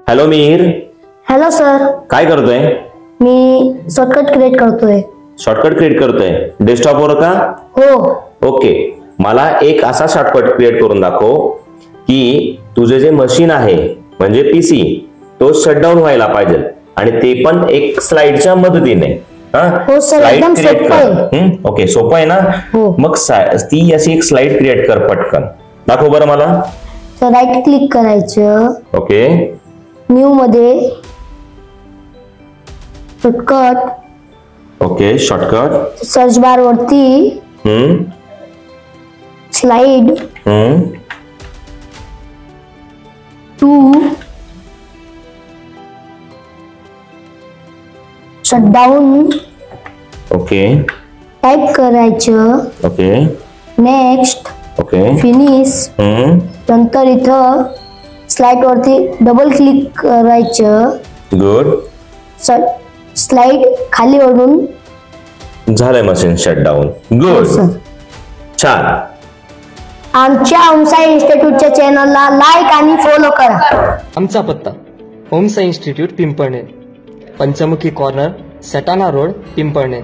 Hello Mir. Hello sir. काय करतोय? मी shortcut create करतोय. शॉर्टकट क्रिएट करतोय डेस्कटॉपवर का? हो. ओके, मला एक असा शॉर्टकट क्रिएट करून दाखव की तुझे जे मशीन आहे म्हणजे पीसी तो शटडाऊन व्हायला पाहिजे आणि ते पण एक स्लाइडच्या मदतीने. हो सर, एकदम सोपं आहे. ओके, सोपं आहे ना? हो. मग ती अशी एक स्लाइड क्रिएट कर पटकन. दाखव बरं मला. तर राईट क्लिक करायचं. ओके. न्यू मध्ये shortcut. Okay, shortcut. Search bar वरती slide to shutdown okay type करायचं. ओके. नेक्स्ट. ओके. फिनिश. नंतर इथं स्लाइड वरती डबल क्लिक करायचं. गुड. स्लाइड खाली ओढून झालंय मशीन शटडाऊन. गुड. छान. आमच्या ओमसाई इन्स्टिट्यूटच्या चॅनलला लाईक आणि फॉलो करा. आमचा पत्ता ओमसाई इन्स्टिट्यूट पिंपळनेर, पंचमुखी कॉर्नर, सटाणा रोड, पिंपळनेर.